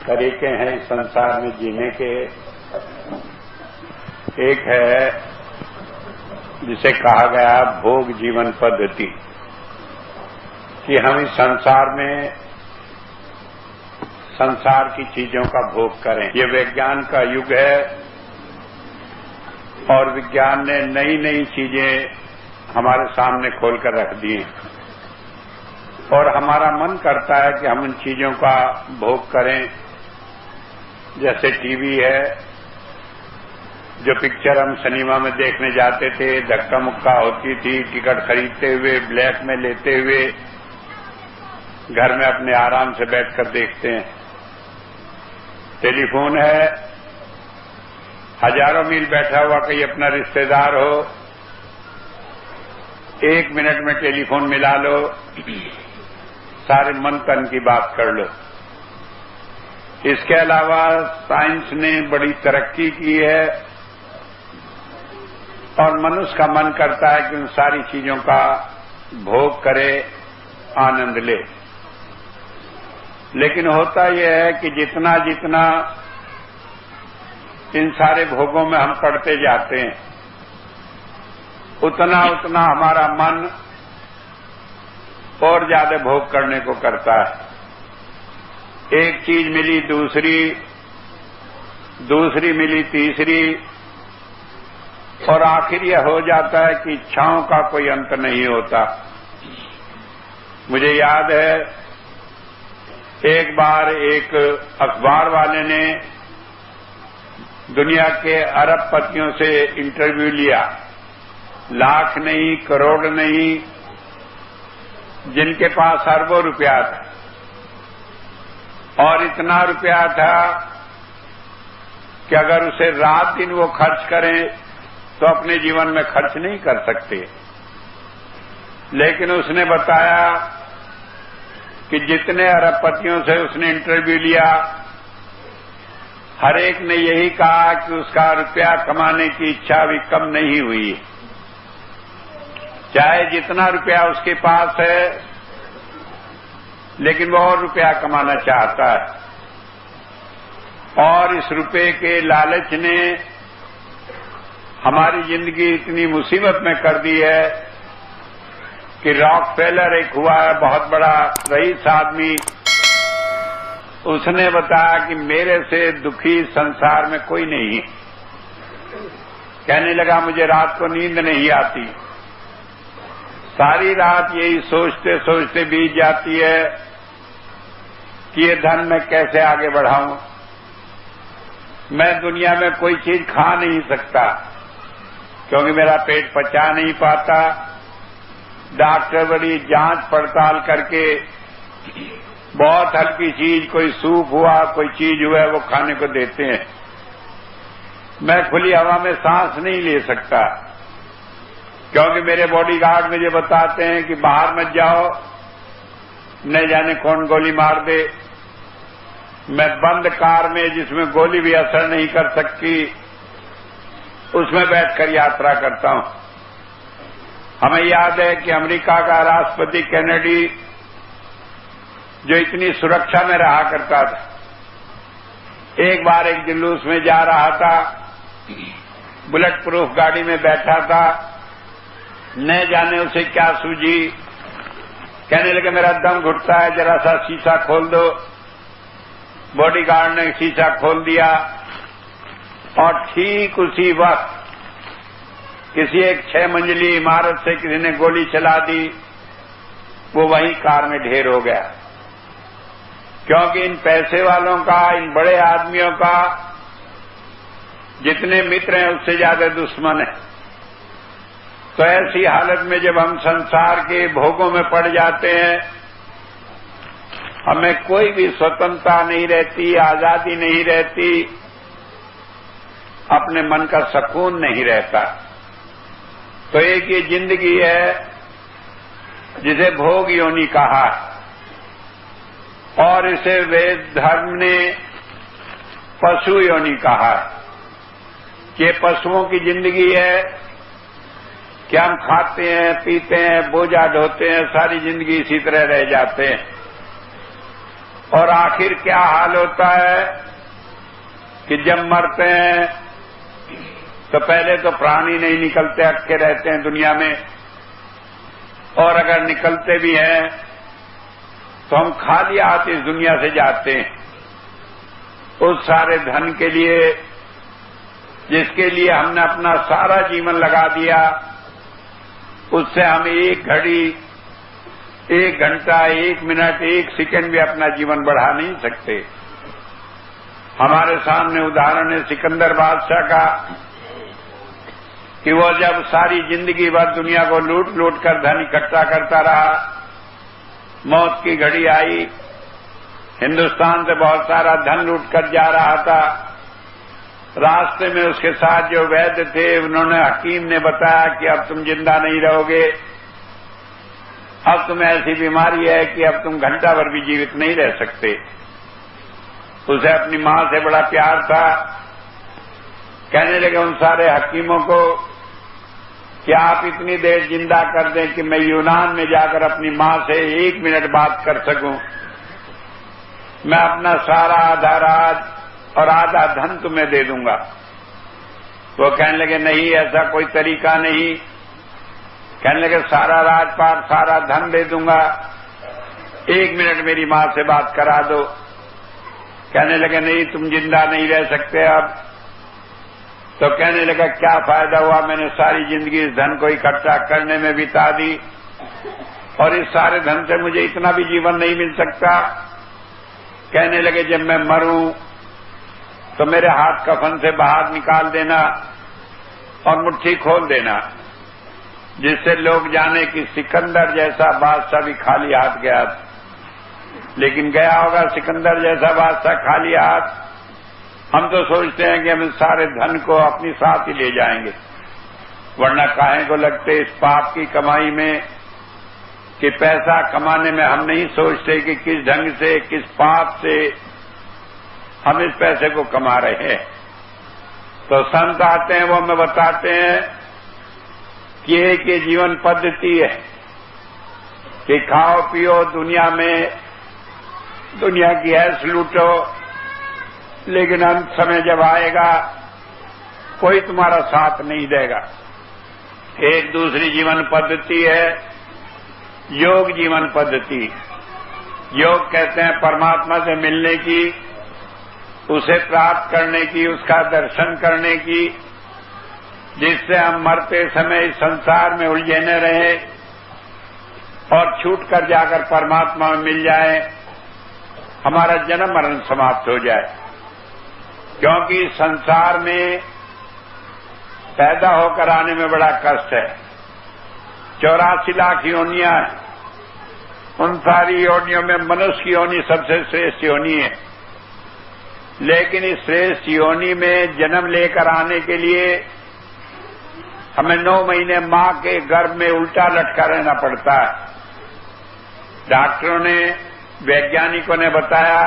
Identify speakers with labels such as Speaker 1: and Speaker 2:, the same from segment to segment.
Speaker 1: तरीके हैं इस संसार में जीने के। एक है जिसे कहा गया भोग जीवन पद्धति, कि हम इस संसार में संसार की चीजों का भोग करें। ये विज्ञान का युग है और विज्ञान ने नई नई चीजें हमारे सामने खोलकर रख दी हैं और हमारा मन करता है कि हम उन चीजों का भोग करें। जैसे टीवी है, जो पिक्चर हम सिनेमा में देखने जाते थे, धक्का मुक्का होती थी, टिकट खरीदते हुए, ब्लैक में लेते हुए घर में अपने आराम से बैठकर देखते हैं। टेलीफोन है, हजारों मील बैठा हुआ कोई अपना रिश्तेदार हो, 1 मिनट में टेलीफोन मिला लो, सारे मन तन की बात कर लो। इसके अलावा साइंस ने बड़ी तरक्की की है और मनुष्य का मन करता है कि उन सारी चीजों का भोग करे, आनंद ले। लेकिन होता यह है कि जितना जितना इन सारे भोगों में हम पड़ते जाते हैं, उतना उतना हमारा मन और ज्यादा भोग करने को करता है। एक चीज मिली दूसरी, दूसरी मिली तीसरी, और आखिर यह हो जाता है कि इच्छाओं का कोई अंत नहीं होता। मुझे याद है एक बार एक अखबार वाले ने दुनिया के अरबपतियों से इंटरव्यू लिया, लाख नहीं, करोड़ नहीं, जिनके पास अरबों रुपया था, और इतना रुपया था कि अगर उसे रात दिन वो खर्च करें तो अपने जीवन में खर्च नहीं कर सकते। लेकिन उसने बताया कि जितने अरबपतियों से उसने इंटरव्यू लिया, हर एक ने यही कहा कि उसका रुपया कमाने की इच्छा भी कम नहीं हुई। चाहे जितना रुपया उसके पास है, लेकिन वो और रुपया कमाना चाहता है। और इस रुपये के लालच ने हमारी जिंदगी इतनी मुसीबत में कर दी है कि रॉकफेलर एक हुआ है, बहुत बड़ा रईस आदमी, उसने बताया कि मेरे से दुखी संसार में कोई नहीं। कहने लगा मुझे रात को नींद नहीं आती, सारी रात यही सोचते सोचते बीत जाती है कि ये धन मैं कैसे आगे बढ़ाऊं। मैं दुनिया में कोई चीज खा नहीं सकता क्योंकि मेरा पेट पचा नहीं पाता। डॉक्टर बड़ी जांच पड़ताल करके बहुत हल्की चीज, कोई सूप हुआ, कोई चीज हुआ, वो खाने को देते हैं। मैं खुली हवा में सांस नहीं ले सकता क्योंकि मेरे बॉडीगार्ड मुझे बताते हैं कि बाहर मत जाओ, न जाने कौन गोली मार दे। मैं बंद कार में, जिसमें गोली भी असर नहीं कर सकती, उसमें बैठकर यात्रा करता हूं। हमें याद है कि अमेरिका का राष्ट्रपति कैनेडी, जो इतनी सुरक्षा में रहा करता था, एक बार एक जुलूस में जा रहा था, बुलेट प्रूफ गाड़ी में बैठा था, न जाने उसे क्या सूझी, कहने लगे मेरा दम घुटता है, जरा सा शीशा खोल दो। बॉडीगार्ड ने शीशा खोल दिया और ठीक उसी वक्त किसी एक 6 मंजिली इमारत से किसी ने गोली चला दी। वो वहीं कार में ढेर हो गया क्योंकि इन पैसे वालों का, इन बड़े आदमियों का जितने मित्र हैं उससे ज्यादा दुश्मन है। तो ऐसी हालत में जब हम संसार के भोगों में पड़ जाते हैं, हमें कोई भी स्वतंत्रता नहीं रहती, आजादी नहीं रहती, अपने मन का सुकून नहीं रहता। तो एक ये जिंदगी है जिसे भोग योनि कहा और इसे वेद धर्म ने पशु योनि कहा कि पशुओं की जिंदगी है कि हम खाते हैं, पीते हैं, बोझा ढोते हैं, सारी जिंदगी इसी तरह रह जाते हैं। और आखिर क्या हाल होता है कि जब मरते हैं तो पहले तो प्राण ही नहीं निकलते, अटके रहते हैं दुनिया में, और अगर निकलते भी हैं तो हम खाली हाथ इस दुनिया से जाते हैं। उस सारे धन के लिए जिसके लिए हमने अपना सारा जीवन लगा दिया, उससे हम एक घड़ी, एक घंटा, एक मिनट, एक सेकंड भी अपना जीवन बढ़ा नहीं सकते। हमारे सामने उदाहरण है सिकंदर बादशाह का कि वो जब सारी जिंदगी भर दुनिया को लूट लूट कर धन इकट्ठा करता रहा, मौत की घड़ी आई, हिंदुस्तान से बहुत सारा धन लूट कर जा रहा था। रास्ते में उसके साथ जो वैद्य थे, उन्होंने, हकीम ने बताया कि अब तुम जिंदा नहीं रहोगे, अब तुम्हें ऐसी बीमारी है कि अब तुम घंटा भर भी जीवित नहीं रह सकते। उसे अपनी मां से बड़ा प्यार था। कहने लगे उन सारे हकीमों को कि आप इतनी देर जिंदा कर दें कि मैं यूनान में जाकर अपनी मां से 1 मिनट बात कर सकूं। मैं अपना सारा आधा राज और आधा धन तुम्हें दे दूंगा। वो कहने लगे नहीं, ऐसा कोई तरीका नहीं। कहने लगे सारा राजपाट, सारा धन दे दूंगा, 1 मिनट मेरी मां से बात करा दो। कहने लगे नहीं, तुम जिंदा नहीं रह सकते अब। तो कहने लगा क्या फायदा हुआ, मैंने सारी जिंदगी इस धन को इकट्ठा करने में बिता दी और इस सारे धन से मुझे इतना भी जीवन नहीं मिल सकता। कहने लगे जब मैं मरूं तो मेरे हाथ कफन से बाहर निकाल देना और मुट्ठी खोल देना, जिससे लोग जाने कि सिकंदर जैसा बादशाह भी खाली हाथ गया। लेकिन गया होगा सिकंदर जैसा बादशाह खाली हाथ? हम तो सोचते हैं कि हम इस सारे धन को अपनी साथ ही ले जाएंगे, वरना काहे को लगते इस पाप की कमाई में कि पैसा कमाने में हम नहीं सोचते कि किस ढंग से, किस पाप से हम इस पैसे को कमा रहे हैं। तो संत आते हैं, वो हमें बताते हैं कि एक ये जीवन पद्धति है कि खाओ पियो, दुनिया में दुनिया की ऐश लूटो, लेकिन अंत समय जब आएगा कोई तुम्हारा साथ नहीं देगा। एक दूसरी जीवन पद्धति है योग जीवन पद्धति। योग कहते हैं परमात्मा से मिलने की, उसे प्राप्त करने की, उसका दर्शन करने की, जिससे हम मरते समय इस संसार में उलझे न रहें और छूट कर जाकर परमात्मा में मिल जाए, हमारा जन्म मरण समाप्त हो जाए। क्योंकि संसार में पैदा होकर आने में बड़ा कष्ट है। 84 लाख योनियां हैं, उन सारी योनियों में मनुष्य की योनि सबसे श्रेष्ठ योनि है। लेकिन इस श्रेष्ठ योनि में जन्म लेकर आने के लिए हमें 9 महीने मां के गर्भ में उल्टा लटका रहना पड़ता है। डॉक्टरों ने, वैज्ञानिकों ने बताया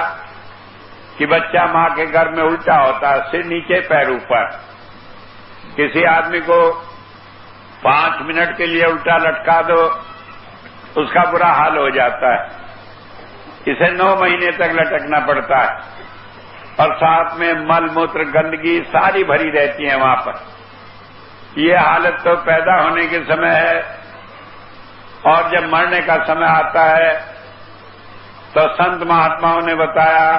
Speaker 1: कि बच्चा मां के गर्भ में उल्टा होता है, सिर नीचे पैर ऊपर। किसी आदमी को 5 मिनट के लिए उल्टा लटका दो, उसका बुरा हाल हो जाता है। इसे 9 महीने तक लटकना पड़ता है और साथ में मल मूत्र गंदगी सारी भरी रहती है वहां पर। ये हालत तो पैदा होने के समय है, और जब मरने का समय आता है तो संत महात्माओं ने बताया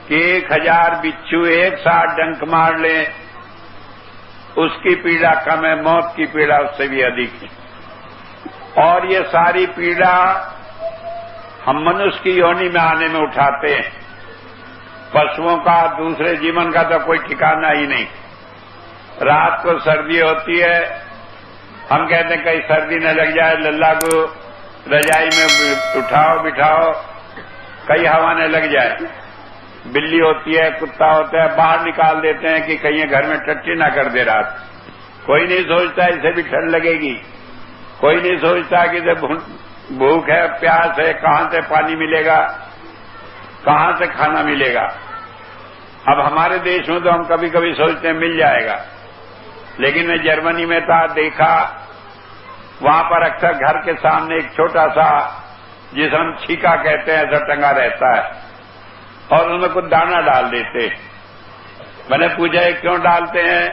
Speaker 1: कि 1000 बिच्छू एक साथ डंक मार लें, उसकी पीड़ा कम है, मौत की पीड़ा उससे भी अधिक है। और ये सारी पीड़ा हम मनुष्य की योनि में आने में उठाते हैं। पशुओं का, दूसरे जीवन का तो कोई ठिकाना ही नहीं। रात को सर्दी होती है, हम कहते हैं कहीं सर्दी न लग जाए, लल्ला को रजाई में उठाओ बिठाओ, कहीं हवा न लग जाए। बिल्ली होती है, कुत्ता होता है, बाहर निकाल देते हैं कि कहीं घर में टट्टी ना कर दे रात। कोई नहीं सोचता इसे भी ठंड लगेगी, कोई नहीं सोचता कि इसे भूख है, प्यास है, कहां से पानी मिलेगा, कहां से खाना मिलेगा। अब हमारे देश में तो हम कभी कभी सोचते हैं मिल जाएगा, लेकिन मैं जर्मनी में था, देखा वहां पर अक्सर घर के सामने एक छोटा सा जिसे हम छीका कहते हैं, ऐसा टंगा रहता है, और उसमें कुछ दाना डाल देते। मैंने पूछा ये क्यों डालते हैं?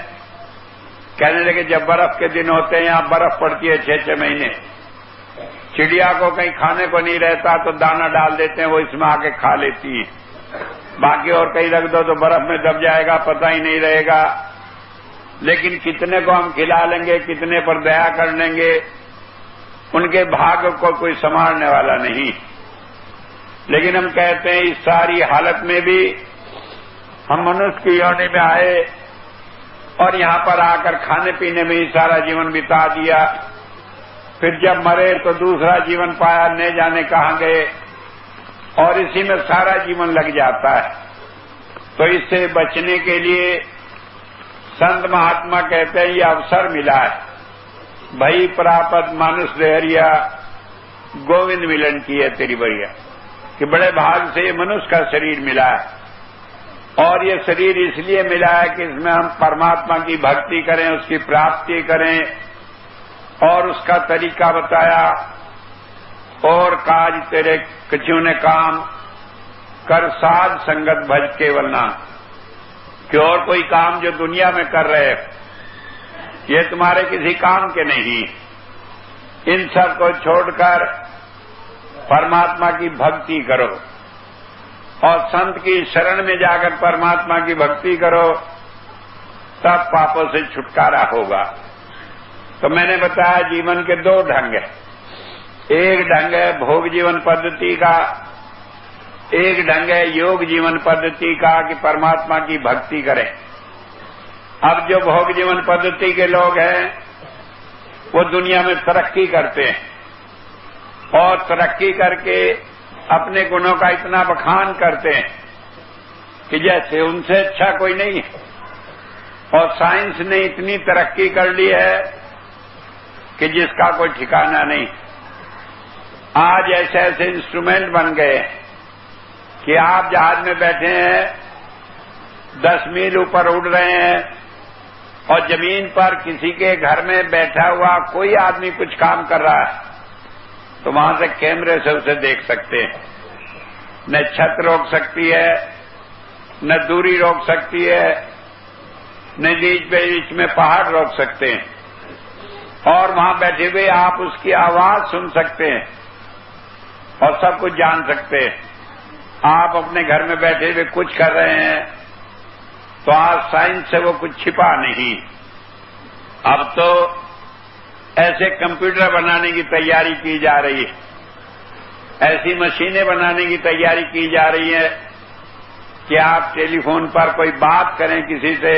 Speaker 1: कहने लगे जब बर्फ के दिन होते हैं, यहां बर्फ पड़ती है 6-6 महीने, चिड़िया को कहीं खाने को नहीं रहता तो दाना डाल देते हैं, वो इसमें आके खा लेती है। बाकी और कहीं रख दो तो बर्फ में दब जाएगा, पता ही नहीं रहेगा। लेकिन कितने को हम खिला लेंगे, कितने पर दया कर लेंगे, उनके भाग्य को कोई संभालने वाला नहीं। लेकिन हम कहते हैं इस सारी हालत में भी हम मनुष्य की योनि में आए और यहां पर आकर खाने पीने में ही सारा जीवन बिता दिया, फिर जब मरे तो दूसरा जीवन पाया, न जाने कहां गए, और इसी में सारा जीवन लग जाता है। तो इससे बचने के लिए संत महात्मा कहते हैं ये अवसर मिला है, भई प्रापत मानुष देहरिया, गोविंद मिलन की है तेरी बढ़िया, कि बड़े भाग से ये मनुष्य का शरीर मिला है। और ये शरीर इसलिए मिला है कि इसमें हम परमात्मा की भक्ति करें, उसकी प्राप्ति करें, और उसका तरीका बताया। और काज तेरे कछु ने काम, कर साध संगत भज केवल नाम, कि और कोई काम जो दुनिया में कर रहे ये तुम्हारे किसी काम के नहीं। इन सब को छोड़कर परमात्मा की भक्ति करो, और संत की शरण में जाकर परमात्मा की भक्ति करो, तब पापों से छुटकारा होगा। तो मैंने बताया जीवन के 2 ढंग हैं। एक ढंग है भोग जीवन पद्धति का, एक ढंग है योग जीवन पद्धति का, कि परमात्मा की भक्ति करें। अब जो भोग जीवन पद्धति के लोग हैं वो दुनिया में तरक्की करते हैं, और तरक्की करके अपने गुणों का इतना बखान करते हैं कि जैसे उनसे अच्छा कोई नहीं है। और साइंस ने इतनी तरक्की कर ली है कि जिसका कोई ठिकाना नहीं। आज ऐसे ऐसे इंस्ट्रूमेंट बन गए कि आप जहाज में बैठे हैं, 10 मील ऊपर उड़ रहे हैं, और जमीन पर किसी के घर में बैठा हुआ कोई आदमी कुछ काम कर रहा है तो वहां से कैमरे से उसे देख सकते हैं। न छत रोक सकती है, न दूरी रोक सकती है, न बीच में पहाड़ रोक सकते हैं, और वहां बैठे हुए आप उसकी आवाज सुन सकते हैं और सब कुछ जान सकते हैं। आप अपने घर में बैठे हुए कुछ कर रहे हैं तो आज साइंस से वो कुछ छिपा नहीं। अब तो ऐसे कंप्यूटर बनाने की तैयारी की जा रही है, ऐसी मशीनें बनाने की तैयारी की जा रही है कि आप टेलीफोन पर कोई बात करें किसी से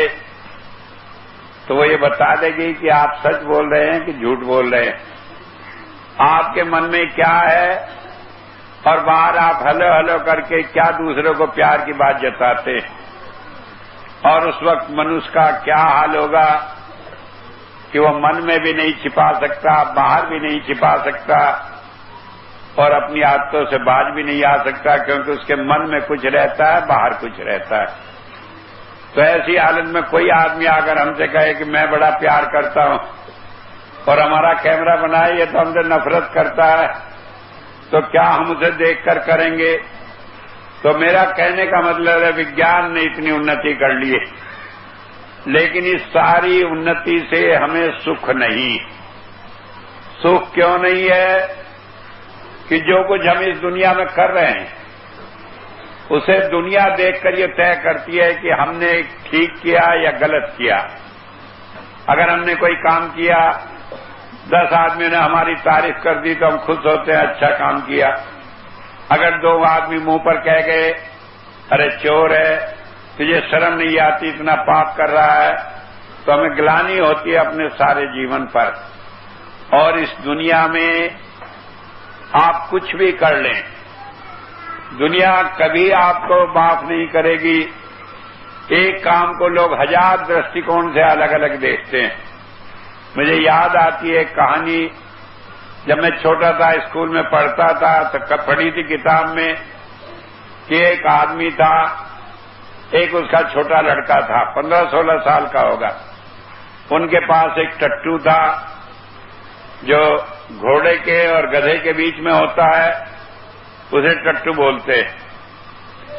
Speaker 1: तो वो ये बता देगी कि आप सच बोल रहे हैं कि झूठ बोल रहे हैं, आपके मन में क्या है, और बाहर आप हलो हलो करके क्या दूसरों को प्यार की बात जताते हैं। और उस वक्त मनुष्य का क्या हाल होगा कि वो मन में भी नहीं छिपा सकता, बाहर भी नहीं छिपा सकता, और अपनी आदतों से बाज भी नहीं आ सकता, क्योंकि उसके मन में कुछ रहता है, बाहर कुछ रहता है। तो ऐसी हालत में कोई आदमी आकर हमसे कहे कि मैं बड़ा प्यार करता हूं और हमारा कैमरा बनाए ये तो हमसे नफरत करता है, तो क्या हम उसे देखकर करेंगे? तो मेरा कहने का मतलब है विज्ञान ने इतनी उन्नति कर ली है, लेकिन इस सारी उन्नति से हमें सुख नहीं। सुख क्यों नहीं है? कि जो कुछ हम इस दुनिया में कर रहे हैं उसे दुनिया देखकर ये तय करती है कि हमने ठीक किया या गलत किया। अगर हमने कोई काम किया, 10 आदमियों ने हमारी तारीफ कर दी तो हम खुश होते हैं, अच्छा काम किया। अगर 2 आदमी मुंह पर कह गए अरे चोर है, तुझे शर्म नहीं आती, इतना पाप कर रहा है, तो हमें ग्लानि होती है अपने सारे जीवन पर। और इस दुनिया में आप कुछ भी कर लें, दुनिया कभी आपको माफ नहीं करेगी। एक काम को लोग 1000 दृष्टिकोण से अलग अलग देखते हैं। मुझे याद आती है एक कहानी, जब मैं छोटा था स्कूल में पढ़ता था तो पढ़ी थी किताब में कि एक आदमी था, एक उसका छोटा लड़का था, 15-16 साल का होगा। उनके पास एक टट्टू था जो घोड़े के और गधे के बीच में होता है, उसे टट्टू बोलते।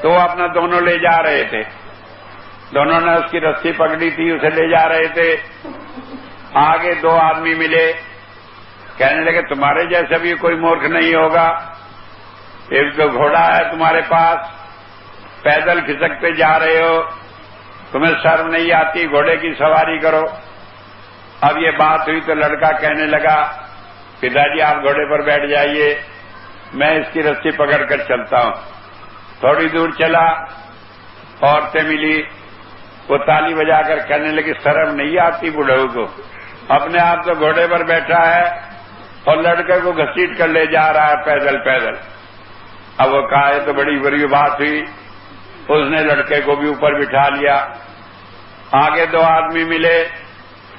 Speaker 1: तो वो अपना दोनों ले जा रहे थे, दोनों ने उसकी रस्सी पकड़ी थी, उसे ले जा रहे थे। आगे दो आदमी मिले, कहने लगे तुम्हारे जैसा भी कोई मूर्ख नहीं होगा, एक तो घोड़ा है तुम्हारे पास, पैदल खिसकते जा रहे हो, तुम्हें शर्म नहीं आती, घोड़े की सवारी करो। अब ये बात हुई तो लड़का कहने लगा पिताजी आप घोड़े पर बैठ जाइए, मैं इसकी रस्सी पकड़कर चलता हूं। थोड़ी दूर चला, औरतें मिली, वो ताली बजाकर कहने लगी शर्म नहीं आती बुढ़ऊ को, अपने आप तो घोड़े पर बैठा है और लड़के को घसीट कर ले जा रहा है पैदल पैदल। अब वो कहा ये तो बड़ी बुरी बात हुई, उसने लड़के को भी ऊपर बिठा लिया। आगे दो आदमी मिले,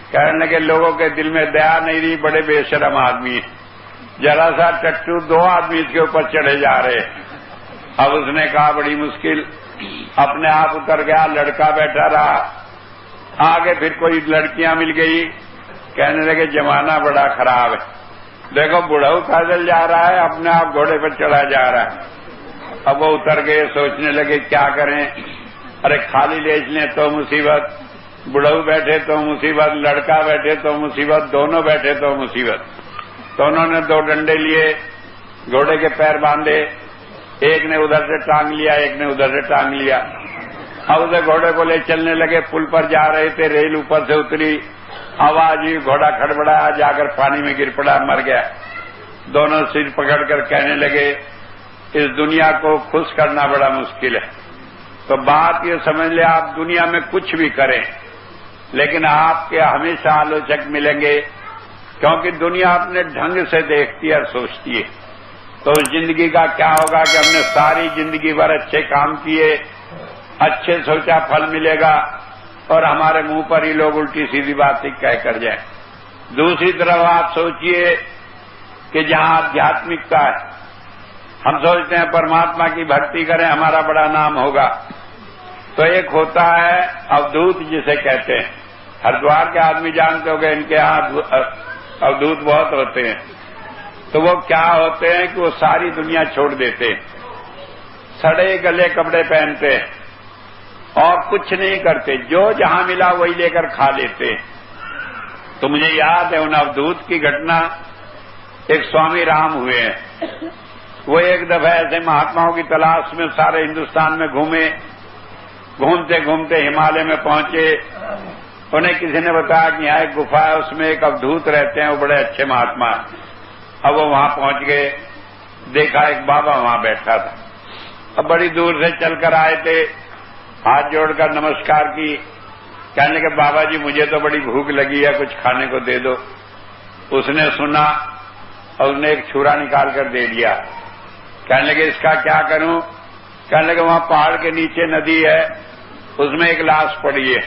Speaker 1: कहने लगे लोगों के दिल में दया नहीं रही, बड़े बेशरम आदमी, जरा सा टट्टू दो आदमी इसके ऊपर चढ़े जा रहे। अब उसने कहा बड़ी मुश्किल, अपने आप उतर गया, लड़का बैठा रहा। आगे फिर कोई लड़कियां मिल गई, कहने लगे जमाना बड़ा खराब है, देखो बुढ़ऊ पैदल जा रहा है, अपने आप घोड़े पर चढ़ा जा रहा है। अब वो उतर गए, सोचने लगे क्या करें, अरे खाली ले लें तो मुसीबत, बुढ़ऊ बैठे तो मुसीबत, लड़का बैठे तो मुसीबत, दोनों बैठे तो मुसीबत। तो उन्होंने दो डंडे लिए, घोड़े के पैर बांधे, एक ने उधर से टांग लिया, एक ने उधर से टांग लिया। अब उसे घोड़े को ले चलने लगे, पुल पर जा रहे थे, रेल ऊपर से उतरी, आवाज हुई, घोड़ा खड़बड़ाया, जाकर पानी में गिर पड़ा, मर गया। दोनों सिर पकड़कर कहने लगे इस दुनिया को खुश करना बड़ा मुश्किल है। तो बात ये समझ ले, आप दुनिया में कुछ भी करें लेकिन आपके हमेशा आलोचक मिलेंगे, क्योंकि दुनिया अपने ढंग से देखती है और सोचती है। तो उस जिंदगी का क्या होगा कि हमने सारी जिंदगी भर अच्छे काम किए, अच्छे सोचा फल मिलेगा, और हमारे मुंह पर ही लोग उल्टी सीधी बातें कह कर जाए। दूसरी तरफ आप सोचिए कि जहां आध्यात्मिकता है, हम सोचते हैं परमात्मा की भक्ति करें हमारा बड़ा नाम होगा। तो एक होता है अवधूत जिसे कहते हैं, हरिद्वार के आदमी जानते होंगे, इनके यहां अवधूत बहुत होते हैं। तो वो क्या होते हैं कि वो सारी दुनिया छोड़ देते हैं, सड़े गले कपड़े पहनते हैं और कुछ नहीं करते, जो जहां मिला वही लेकर खा लेते हैं। तो मुझे याद है उन अवधूत की घटना, एक स्वामी राम हुए हैं, वो एक दफा ऐसे महात्माओं की तलाश में सारे हिंदुस्तान में घूमे, घूमते घूमते हिमालय में पहुंचे। उन्हें किसी ने बताया कि यहाँ एक गुफा है, उसमें एक अवधूत रहते हैं, वो बड़े अच्छे महात्मा। अब वो वहां पहुंच गए, देखा एक बाबा वहां बैठा था। अब बड़ी दूर से चलकर आए थे, हाथ जोड़कर नमस्कार की, कहने लगे बाबा जी मुझे तो बड़ी भूख लगी है, कुछ खाने को दे दो। उसने सुना और उसने एक छुरा निकाल कर दे दिया। कहने लगे इसका क्या करूं? कहने लगे वहां पहाड़ के नीचे नदी है, उसमें एक लाश पड़ी है,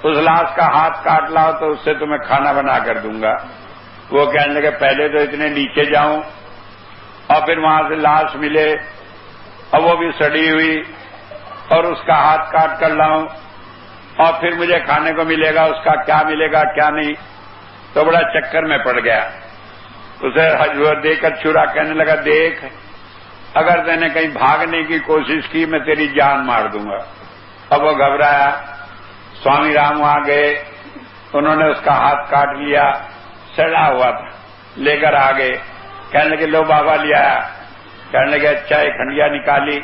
Speaker 1: उस लाश का हाथ काट लाओ तो उससे तुम्हें खाना बना कर दूंगा। वो कहने लगे पहले तो इतने नीचे जाऊं और फिर वहां से लाश मिले और वो भी सड़ी हुई और उसका हाथ काट कर लाऊं और फिर मुझे खाने को मिलेगा, उसका क्या मिलेगा क्या नहीं। तो बड़ा चक्कर में पड़ गया। उसे देकर छुरा, कहने लगा देख अगर मैंने कहीं भागने की कोशिश की मैं तेरी जान मार दूंगा। अब वो घबराया, स्वामी राम वहां गए, उन्होंने उसका हाथ काट लिया, सड़ा हुआ था, लेकर आ गए। कहने लगे लो बाबा लिया। कहने लगे अच्छा, एक खंडिया निकाली,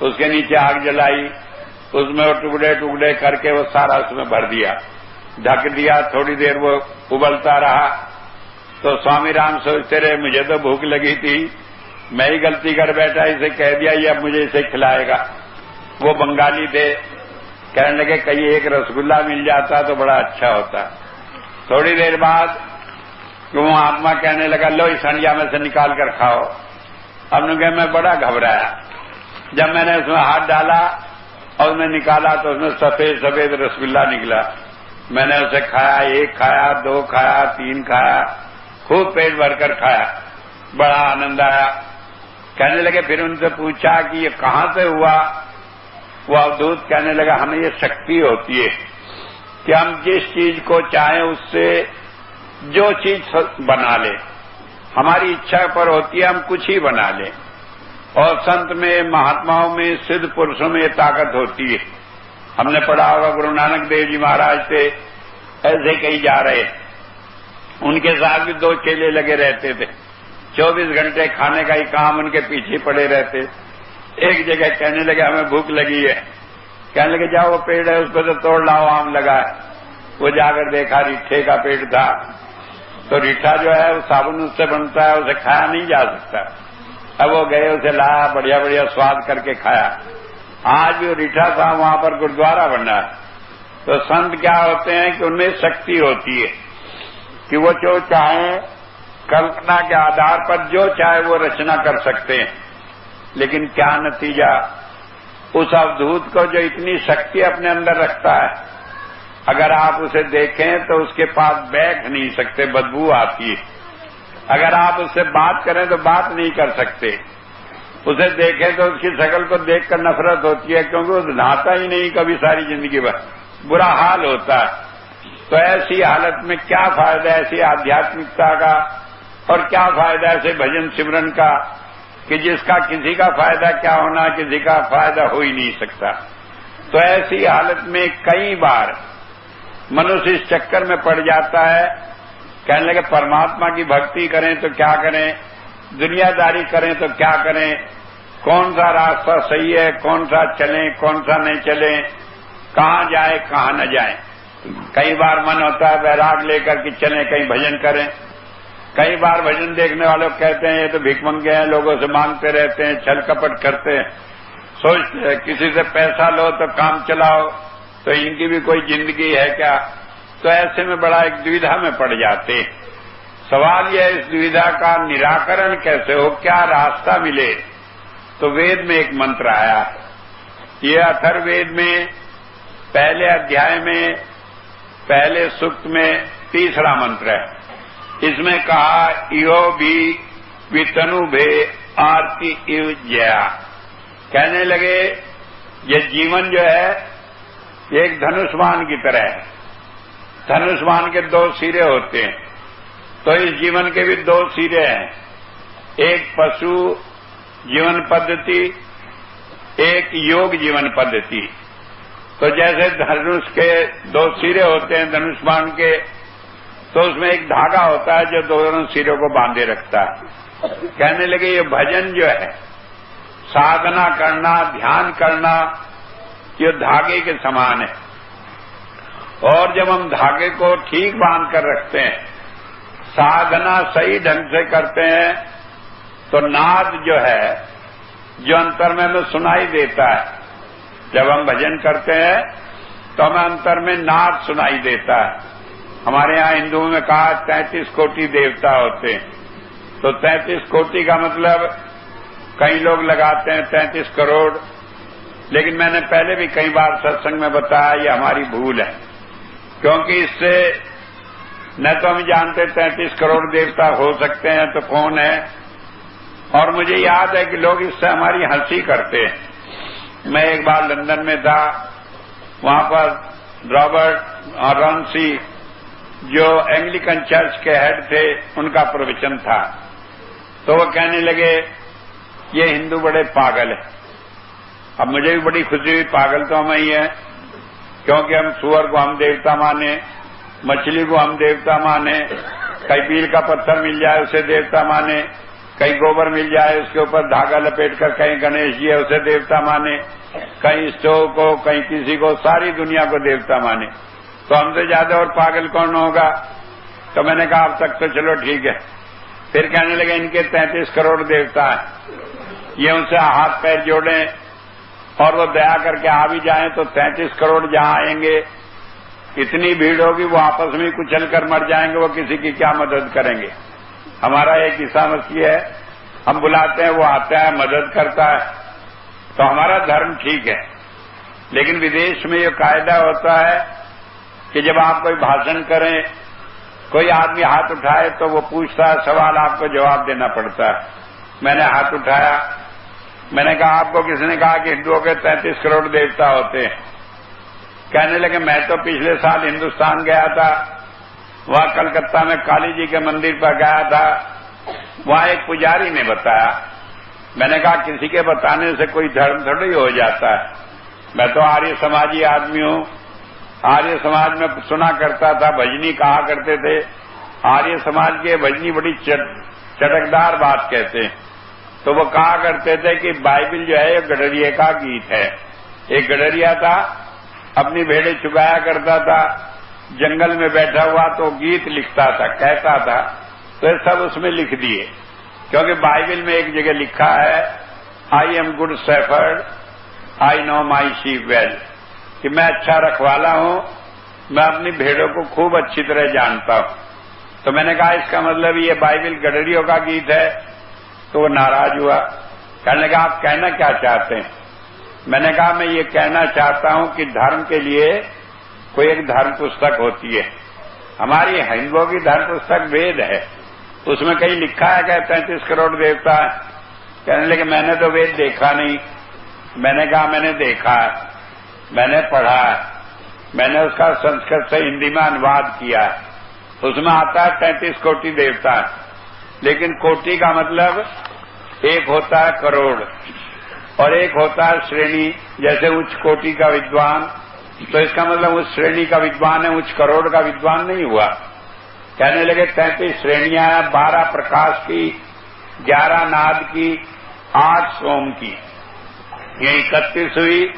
Speaker 1: उसके नीचे आग जलाई, उसमें वो टुकड़े टुकड़े करके वो सारा उसमें भर दिया, ढक दिया। थोड़ी देर वो उबलता रहा। तो स्वामी राम सोचते रहे मुझे तो भूख लगी थी, मैं ही गलती कर बैठा, इसे कह दिया ये अब मुझे इसे खिलाएगा। वो बंगाली थे, कहने लगे कहीं एक रसगुल्ला मिल जाता तो बड़ा अच्छा होता। थोड़ी देर बाद वो आत्मा कहने लगा लो इस हंडिया में से निकाल कर खाओ। अब ने मैं बड़ा घबराया, जब मैंने उसमें हाथ डाला और उसमें निकाला तो उसमें सफेद सफेद रसगुल्ला निकला। मैंने उसे खाया, एक खाया, दो खाया, तीन खाया, खूब पेट भरकर खाया, बड़ा आनंद आया। कहने लगे फिर उनसे पूछा कि ये कहां से हुआ? वो अवधूत कहने लगा हमें ये शक्ति होती है कि हम जिस चीज को चाहें उससे जो चीज बना ले, हमारी इच्छा पर होती है हम कुछ ही बना ले। और संत में, महात्माओं में, सिद्ध पुरुषों में ये ताकत होती है। हमने पढ़ा होगा गुरु नानक देव जी महाराज थे, ऐसे कहीं जा रहे, उनके साथ भी 2 चेले लगे रहते थे। 24 घंटे खाने का ही काम उनके पीछे पड़े रहते। एक जगह कहने लगे हमें भूख लगी है, कहने लगे जाओ वो पेड़ है उस पर तो तोड़ लाओ, आम लगा है। वो जाकर देखा रीठे का पेड़ था, तो रीठा जो है वो साबुन उससे बनता है, उसे खाया नहीं जा सकता। अब वो गए, उसे लाया, बढ़िया बढ़िया स्वाद करके खाया। आज भी रीठा था, वहां पर गुरुद्वारा बना है। तो संत क्या होते हैं कि उनमें शक्ति होती है कि वो जो चाहे कल्पना के आधार पर जो चाहे वो रचना कर सकते हैं। लेकिन क्या नतीजा, उस अवधूत को जो इतनी शक्ति अपने अंदर रखता है, अगर आप उसे देखें तो उसके पास बैठ नहीं सकते, बदबू आती है। अगर आप उससे बात करें तो बात नहीं कर सकते। उसे देखें तो उसकी शक्ल को देखकर नफरत होती है, क्योंकि वो नहाता ही नहीं कभी सारी जिंदगी भर, बुरा हाल होता है। तो ऐसी हालत में क्या फायदा ऐसी आध्यात्मिकता का, और क्या फायदा ऐसे भजन सिमरन का कि जिसका किसी का फायदा क्या होना, किसी का फायदा हो ही नहीं सकता। तो ऐसी हालत में कई बार मनुष्य इस चक्कर में पड़ जाता है, कहने लगे परमात्मा की भक्ति करें तो क्या करें, दुनियादारी करें तो क्या करें, कौन सा रास्ता सही है, कौन सा चलें, कौन सा नहीं चलें, कहाँ जाए कहाँ न जाए। कई बार मन होता है वैराग लेकर कि चलें कहीं भजन करें। कई बार भजन देखने वालों कहते हैं ये तो भिखमंगे हैं, लोगों से मांगते रहते हैं, छल कपट करते हैं, सोचते हैं किसी से पैसा लो तो काम चलाओ, तो इनकी भी कोई जिंदगी है क्या। तो ऐसे में बड़ा एक दुविधा में पड़ जाते। सवाल यह है इस दुविधा का निराकरण कैसे हो, क्या रास्ता मिले। तो वेद में एक मंत्र आया, ये अथर्ववेद में पहले अध्याय में पहले सूक्त में 3रा मंत्र है। इसमें कहा इहो भी वितनु भे आरती इव जया। कहने लगे ये जीवन जो है ये एक धनुष्मान की तरह है। धनुष्मान के 2 सिरे होते हैं, तो इस जीवन के भी 2 सिरे हैं, एक पशु जीवन पद्धति, एक योग जीवन पद्धति। तो जैसे धनुष के 2 सिरे होते हैं धनुष्मान के, तो उसमें एक धागा होता है जो दोनों सिरों को बांधे रखता है। कहने लगे ये भजन जो है, साधना करना, ध्यान करना, ये धागे के समान है। और जब हम धागे को ठीक बांध कर रखते हैं, साधना सही ढंग से करते हैं, तो नाद जो है, जो अंतर में हमें सुनाई देता है, जब हम भजन करते हैं तो हमें अंतर में नाद सुनाई देता है। हमारे यहाँ हिंदुओं में कहा 33 कोटि देवता होते हैं। तो 33 कोटि का मतलब कई लोग लगाते हैं 33 करोड़, लेकिन मैंने पहले भी कई बार सत्संग में बताया ये हमारी भूल है, क्योंकि इससे न तो हम जानते 33 करोड़ देवता हो सकते हैं तो कौन है, और मुझे याद है कि लोग इससे हमारी हंसी करते हैं। मैं एक बार लंदन में था, वहां पर रॉबर्ट रॉन्सी जो एंग्लिकन चर्च के हेड थे, उनका प्रवचन था। तो वो कहने लगे ये हिंदू बड़े पागल है। अब मुझे भी बड़ी खुशी हुई, पागल तो हम ही है, क्योंकि हम सुअर को हम देवता माने, मछली को हम देवता माने, कहीं पील का पत्थर मिल जाए उसे देवता माने, कहीं गोबर मिल जाए उसके ऊपर धागा लपेटकर कहीं गणेश जी है उसे देवता माने, कहीं स्टोव को, कहीं किसी को, सारी दुनिया को देवता माने। तो हमसे ज्यादा और पागल कौन होगा। तो मैंने कहा अब तक तो चलो ठीक है। फिर कहने लगे इनके 33 करोड़ देवता हैं, ये उनसे हाथ पैर जोड़ें और वो दया करके आ भी जाएं तो 33 करोड़ जहां आएंगे इतनी भीड़ होगी वो आपस में कुचल कर मर जाएंगे, वो किसी की क्या मदद करेंगे। हमारा एक ईसा मसीह है, हम बुलाते हैं वो आता है मदद करता है, तो हमारा धर्म ठीक है। लेकिन विदेश में ये कायदा होता है कि जब आप कोई भाषण करें, कोई आदमी हाथ उठाए तो वो पूछता है सवाल, आपको जवाब देना पड़ता है। मैंने हाथ उठाया, मैंने कहा आपको किसने कहा कि हिंदुओं के 33 करोड़ देवता होते हैं। कहने लगे मैं तो पिछले साल हिंदुस्तान गया था, वहां कलकत्ता में काली जी के मंदिर पर गया था, वहां एक पुजारी ने बताया मैंने कहा किसी के बताने से कोई धर्म थोड़ी हो जाता है। मैं तो आर्य समाजी आदमी हूं। आर्य समाज में सुना करता था, भजनी कहा करते थे। आर्य समाज के भजनी बड़ी चटकदार बात कहते हैं। तो वो कहा करते थे कि बाइबिल जो है ये गडरिये का गीत है। एक गडरिया था, अपनी भेड़ें चुगाया करता था, जंगल में बैठा हुआ तो गीत लिखता था, कहता था। तो ये सब उसमें लिख दिए, क्योंकि बाइबिल में एक जगह लिखा है, I am good shepherd, I know my sheep well, कि मैं अच्छा रखवाला हूं, मैं अपनी भेड़ों को खूब अच्छी तरह जानता हूं। तो मैंने कहा इसका मतलब ये बाइबिल गडरियों का गीत है। तो वो नाराज हुआ, कहने लगा आप कहना क्या चाहते हैं? मैंने कहा मैं ये कहना चाहता हूं कि धर्म के लिए कोई एक धर्म पुस्तक होती है। हमारी हिंदुओं की धर्म पुस्तक वेद है, उसमें कहीं लिखा है कि 35 करोड़ देवता है। कहने लगे मैंने तो वेद देखा नहीं। मैंने कहा मैंने देखा है, मैंने पढ़ा है, मैंने उसका संस्कृत से हिंदी में अनुवाद किया है। उसमें आता है 33 कोटि देवता, लेकिन कोटि का मतलब एक होता है करोड़ और एक होता है श्रेणी। जैसे उच्च कोटि का विद्वान, तो इसका मतलब उस श्रेणी का विद्वान है, उच्च करोड़ का विद्वान नहीं हुआ। कहने लगे 33 श्रेणियां हैं, 12 प्रकाश की, 11 नाद की, 8 सोम की, ये 31 हुई।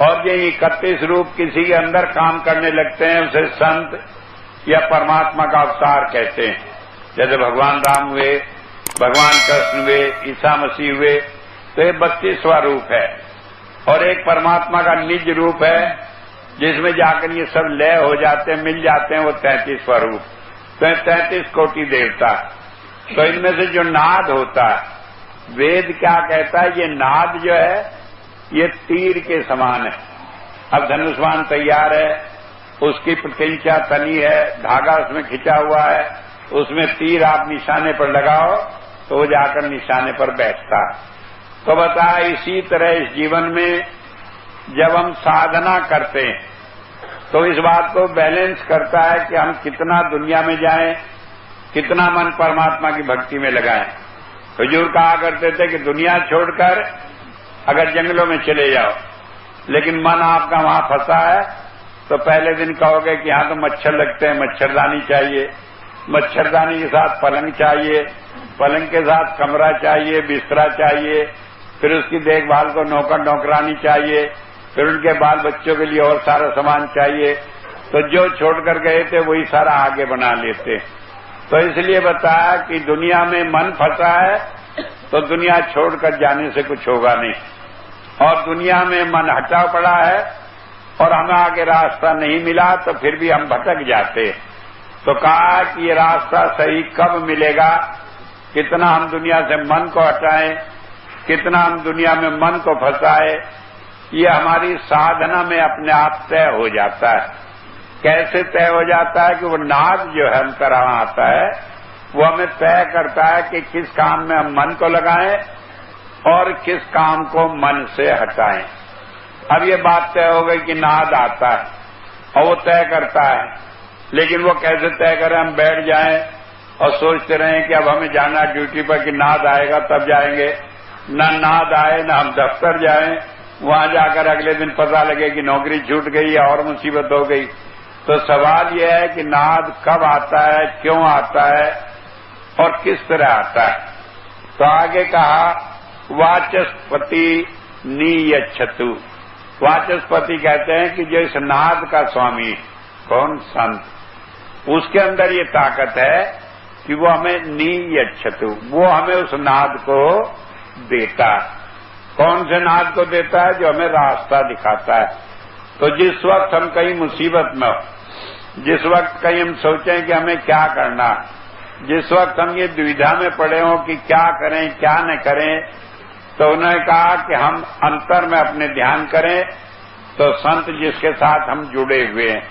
Speaker 1: और ये 31 रूप किसी के अंदर काम करने लगते हैं, उसे संत या परमात्मा का अवतार कहते हैं। जैसे भगवान राम हुए, भगवान कृष्ण हुए, ईसा मसीह हुए, तो ये 32वां रूप है। और एक परमात्मा का निज रूप है, जिसमें जाकर ये सब लय हो जाते हैं, मिल जाते हैं, वो 33वां रूप। तो 33 कोटि देवता। तो इनमें से जो नाद होता है, वेद क्या कहता है, ये नाद जो है ये तीर के समान है। अब धनुष्मान तैयार है, उसकी प्रतिंचा तनी है, धागा उसमें खिंचा हुआ है, उसमें तीर आप निशाने पर लगाओ तो वो जाकर निशाने पर बैठता है। तो बताया इसी तरह इस जीवन में जब हम साधना करते हैं तो इस बात को बैलेंस करता है कि हम कितना दुनिया में जाएं, कितना मन परमात्मा की भक्ति में लगाएं। हुजूर कहा करते थे कि दुनिया छोड़कर अगर जंगलों में चले जाओ, लेकिन मन आपका वहां फंसा है, तो पहले दिन कहोगे कि यहां तो मच्छर लगते हैं, मच्छरदानी चाहिए, मच्छरदानी के साथ पलंग चाहिए, पलंग के साथ कमरा चाहिए, बिस्तरा चाहिए, फिर उसकी देखभाल को नौकर नौकरानी चाहिए, फिर उनके बाल बच्चों के लिए और सारा सामान चाहिए। तो जो छोड़कर गए थे वही सारा आगे बना लेते। तो इसलिए बताया कि दुनिया में मन फंसा है तो दुनिया छोड़कर जाने से कुछ होगा नहीं, और दुनिया में मन हटा पड़ा है और हमें आगे रास्ता नहीं मिला तो फिर भी हम भटक जाते। तो कहा कि ये रास्ता सही कब मिलेगा, कितना हम दुनिया से मन को हटाएं, कितना हम दुनिया में मन को फंसाए, ये हमारी साधना में अपने आप तय हो जाता है। कैसे तय हो जाता है कि वो नाद जो है अंतर आता है, वो हमें तय करता है कि किस काम में हम मन को लगाएं और किस काम को मन से हटाएं। अब ये बात तय हो गई कि नाद आता है और वो तय करता है, लेकिन वो कैसे तय करें, हम बैठ जाएं और सोचते रहें कि अब हमें जाना ड्यूटी पर कि नाद आएगा तब जाएंगे, न नाद आए न हम दफ्तर जाएं, वहां जाकर अगले दिन पता लगे कि नौकरी छूट गई या और मुसीबत हो गई। तो सवाल यह है कि नाद कब आता है, क्यों आता है और किस तरह आता है। तो आगे कहा वाचस्पति नियच्छतु। वाचस्पति कहते हैं कि जो इस नाद का स्वामी, कौन, संत, उसके अंदर ये ताकत है कि वो हमें नियच्छतु, वो हमें उस नाद को देता है। कौन से नाद को देता है? जो हमें रास्ता दिखाता है। तो जिस वक्त हम कहीं मुसीबत में हो, जिस वक्त कहीं हम सोचें कि हमें क्या करना, जिस वक्त हम ये दुविधा में पड़े हों कि क्या करें क्या न करें, तो उन्होंने कहा कि हम अंतर में अपने ध्यान करें। तो संत जिसके साथ हम जुड़े हुए हैं,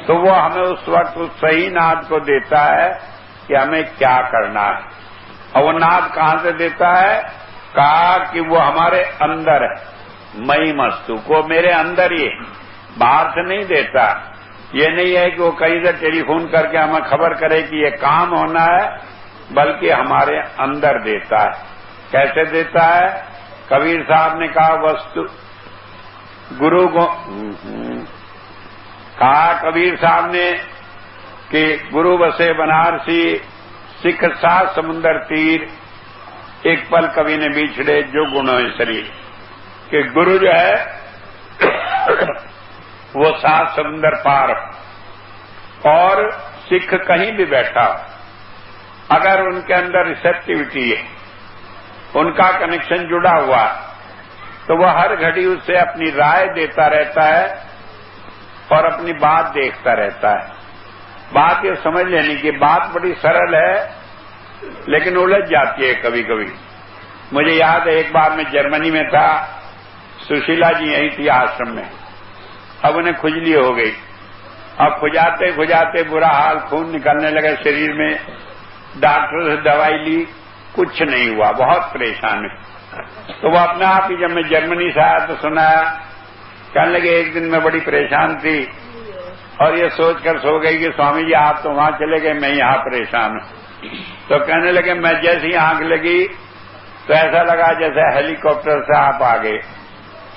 Speaker 1: तो वो हमें उस वक्त उस सही नाद को देता है कि हमें क्या करना है। और वो नाद कहां से देता है? कहा कि वो हमारे अंदर है, मई मस्तु को, मेरे अंदर ही, बाहर से नहीं देता। ये नहीं है कि वो कहीं से टेलीफोन करके हमें खबर करे कि ये काम होना है, बल्कि हमारे अंदर देता है। कैसे देता है? कबीर साहब ने कहा वस्तु गुरु को कहा कबीर साहब ने कि गुरु बसे बनारसी, सिख सात समुंदर तीर, एक पल कवि ने बिछड़े जो गुणों शरीर। कि गुरु जो है वो सात समुंदर पार, और सिख कहीं भी बैठा अगर उनके अंदर रिसेप्टिविटी है, उनका कनेक्शन जुड़ा हुआ, तो वह हर घड़ी उससे अपनी राय देता रहता है और अपनी बात देखता रहता है। बात ये समझ लेने की, बात बड़ी सरल है लेकिन उलझ जाती है कभी कभी। मुझे याद है एक बार मैं जर्मनी में था, सुशीला जी यही थी आश्रम में। अब उन्हें खुजली हो गई, अब खुजाते खुजाते बुरा हाल, खून निकलने लगा शरीर में। डॉक्टर से दवाई ली, कुछ नहीं हुआ, बहुत परेशान है। तो वो अपने आप ही, जब मैं जर्मनी से आया तो सुनाया, कहने लगे एक दिन मैं बड़ी परेशान थी और ये सोचकर सो गई कि स्वामी जी आप तो वहां चले गए, मैं यहां परेशान हूं। तो कहने लगे मैं जैसे ही आंख लगी तो ऐसा लगा जैसे हेलीकॉप्टर से आप आ गए।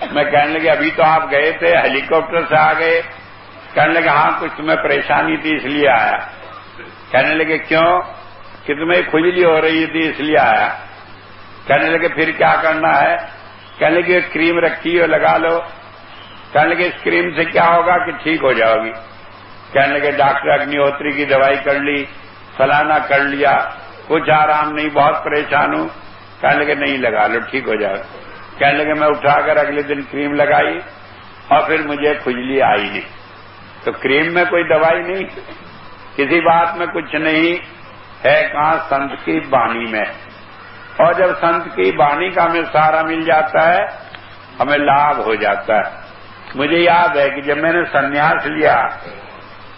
Speaker 1: मैं कहने लगे अभी तो आप गए थे, हेलीकॉप्टर से आ गए? कहने लगे हाँ कुछ तुम्हें परेशानी थी इसलिए आया। कहने लगे क्यों? कि तुम्हें खुजली हो रही थी इसलिए आया। कहने लगे फिर क्या करना है? कहने लगे क्रीम रखी हो लगा लो। कहने लगे इस क्रीम से क्या होगा कि ठीक हो जाओगी? कहने लगे डॉक्टर अग्निहोत्री की दवाई कर ली, फलाना कर लिया, कुछ आराम नहीं, बहुत परेशान हूं। कहने लगे नहीं लगा लो ठीक हो जाएगा। कहने लगे मैं उठाकर अगले दिन क्रीम लगाई और फिर मुझे खुजली आई नहीं। तो क्रीम में कोई दवाई नहीं, किसी बात में कुछ नहीं है, कहां संत की वाणी में। और जब संत की वाणी का हमें सहारा मिल जाता है हमें लाभ हो जाता है। मुझे याद है कि जब मैंने संन्यास लिया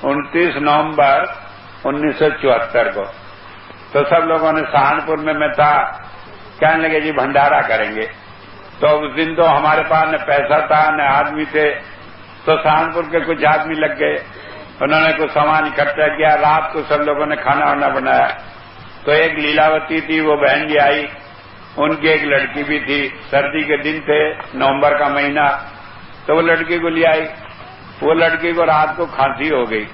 Speaker 1: 29 नवंबर 1974 को, तो सब लोगों ने सहारनपुर में मैं था, कहने लगे जी भंडारा करेंगे। तो उस दिन तो हमारे पास न पैसा था न आदमी थे, तो सहारनपुर के कुछ आदमी लग गए, उन्होंने कुछ सामान इकट्ठा किया। रात को सब लोगों ने खाना वाना बनाया। तो एक लीलावती थी, वो बहन जी आई, उनकी एक लड़की भी थी। सर्दी के दिन थे, नवंबर का महीना, तो वो लड़की को ले आई। वो लड़की को रात को खांसी हो गई